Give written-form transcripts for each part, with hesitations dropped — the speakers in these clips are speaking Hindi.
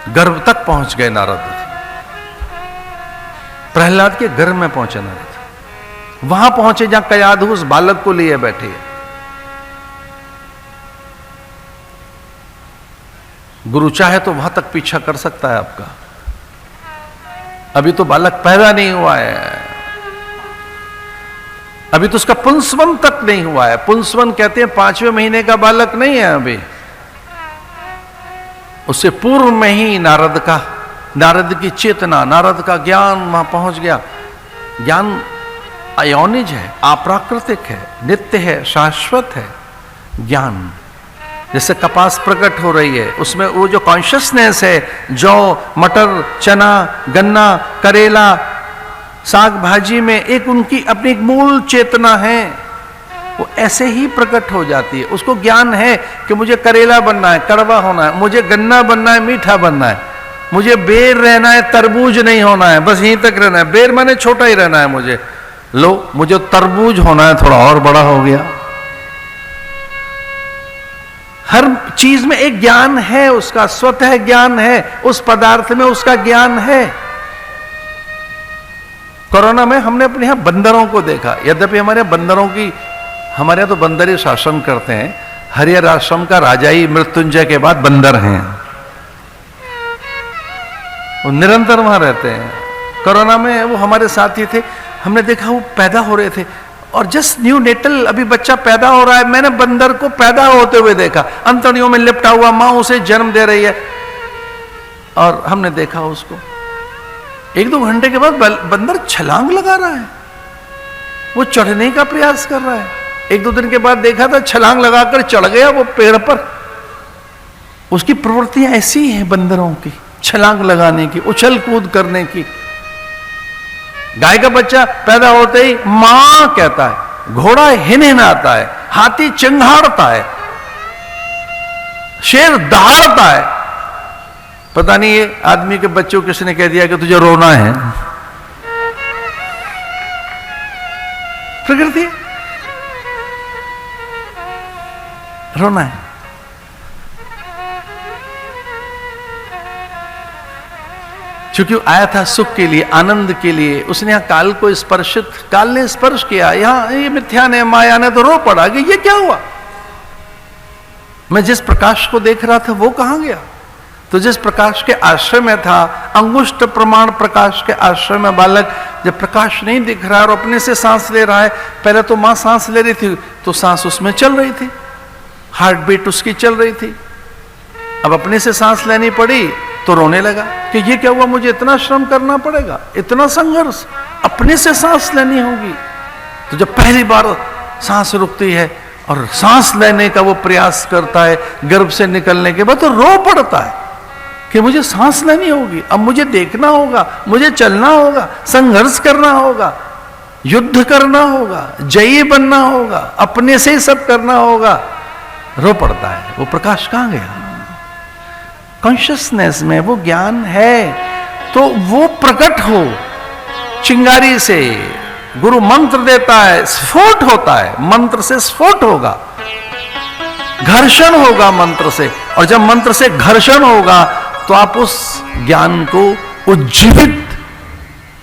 गर्भ तक पहुंच गए नारद। प्रहलाद के गर्भ में पहुंचे नारद, वहां पहुंचे जहां कयाधु उस बालक को लिए बैठे है। गुरु चाहे तो वहां तक पीछा कर सकता है आपका। अभी तो बालक पैदा नहीं हुआ है, अभी तो उसका पुंसवन तक नहीं हुआ है। पुंसवन कहते हैं 5वें महीने का बालक नहीं है अभी, उससे पूर्व में ही नारद की चेतना, नारद का ज्ञान वहां पहुंच गया। ज्ञान अयोनिज है, अप्राकृतिक है, नित्य है, शाश्वत है। ज्ञान जैसे कपास प्रकट हो रही है, उसमें वो जो कॉन्शियसनेस है, जौ, मटर, चना, गन्ना, करेला, साग भाजी में एक उनकी अपनी एक मूल चेतना है, वो ऐसे ही प्रकट हो जाती है। उसको ज्ञान है कि मुझे करेला बनना है, कड़वा होना है, मुझे गन्ना बनना है, मीठा बनना है, मुझे बेर रहना है, तरबूज नहीं होना है, बस यहीं तक रहना है। बेर माने छोटा ही रहना है मुझे, लो मुझे तरबूज होना है, थोड़ा और बड़ा हो गया। हर चीज में एक ज्ञान है, उसका स्वतः ज्ञान है, उस पदार्थ में उसका ज्ञान है। कोरोना में हमने अपने यहां बंदरों को देखा, यद्यपि हमारे यहां तो बंदर ही शासन करते हैं। हरिहर आश्रम का राजा ही मृत्युंजय के बाद बंदर हैं, वो निरंतर वहां रहते हैं। कोरोना में वो हमारे साथ ही थे, हमने देखा वो पैदा हो रहे थे और जस्ट न्यू नेटल अभी बच्चा पैदा हो रहा है, मैंने बंदर को पैदा होते हुए देखा, अंतड़ियों में लिपटा हुआ, मां उसे जन्म दे रही है और हमने देखा उसको। 1-2 घंटे के बाद बंदर छलांग लगा रहा है, वो चढ़ने का प्रयास कर रहा है। 1-2 दिन के बाद देखा था छलांग लगाकर चढ़ गया वो पेड़ पर। उसकी प्रवृत्तियां ऐसी हैं बंदरों की, छलांग लगाने की, उछल कूद करने की। गाय का बच्चा पैदा होते ही मां कहता है, घोड़ा हिनहिनाता है, हाथी चिंघाड़ता है, शेर दहाड़ता है। पता नहीं ये आदमी के बच्चों को किसने कह दिया कि तुझे रोना है। प्रकृति रोना है। क्योंकि आया था सुख के लिए, आनंद के लिए, उसने यहां काल ने स्पर्श किया, यहां ये मिथ्या ने, माया ने, तो रो पड़ा कि ये क्या हुआ। मैं जिस प्रकाश को देख रहा था वो कहां गया। तो जिस प्रकाश के आश्रय में था, अंगुष्ठ प्रमाण प्रकाश के आश्रय में बालक, जब प्रकाश नहीं दिख रहा है और अपने से सांस ले रहा है, पहले तो मां सांस ले रही थी तो सांस उसमें चल रही थी, हार्ट बीट उसकी चल रही थी, अब अपने से सांस लेनी पड़ी तो रोने लगा कि ये क्या हुआ, मुझे इतना श्रम करना पड़ेगा, इतना संघर्ष, अपने से सांस लेनी होगी। तो जब पहली बार सांस रुकती है और सांस लेने का वो प्रयास करता है गर्भ से निकलने के बाद, तो रो पड़ता है कि मुझे सांस लेनी होगी, अब मुझे देखना होगा, मुझे चलना होगा, संघर्ष करना होगा, युद्ध करना होगा, जयी बनना होगा, अपने से ही सब करना होगा। रो पड़ता है। वो प्रकाश कहां गया। कॉन्शियसनेस में वो ज्ञान है तो वो प्रकट हो चिंगारी से। गुरु मंत्र देता है, स्फोट होता है, मंत्र से स्फोट होगा, घर्षण होगा मंत्र से, और जब मंत्र से घर्षण होगा तो आप उस ज्ञान को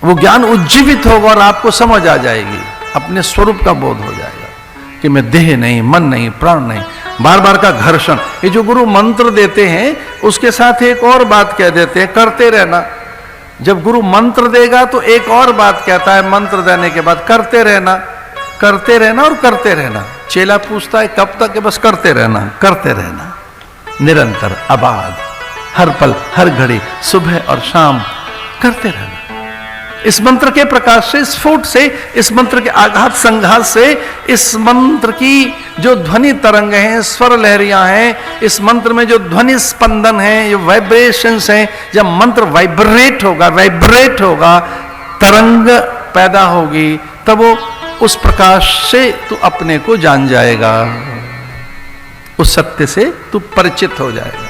वो ज्ञान उज्जीवित होगा और आपको समझ आ जाएगी, अपने स्वरूप का बोध हो जाएगा कि मैं देह नहीं, मन नहीं, प्राण नहीं। बार बार का घर्षण, ये जो गुरु मंत्र देते हैं उसके साथ एक और बात कह देते हैं, करते रहना। जब गुरु मंत्र देगा तो एक और बात कहता है मंत्र देने के बाद, करते रहना, करते रहना और करते रहना। चेला पूछता है कब तक, बस करते रहना, निरंतर, अबाध, हर पल, हर घड़ी, सुबह और शाम करते रहना। इस मंत्र के प्रकाश से, स्फोट से, इस मंत्र के आघात संघात से, इस मंत्र की जो ध्वनि तरंग हैं, स्वर लहरियां हैं, इस मंत्र में जो ध्वनि स्पंदन है, जो वाइब्रेशंस हैं, जब मंत्र वाइब्रेट होगा, तरंग पैदा होगी, तब वो उस प्रकाश से तू अपने को जान जाएगा, उस सत्य से तू परिचित हो जाएगा।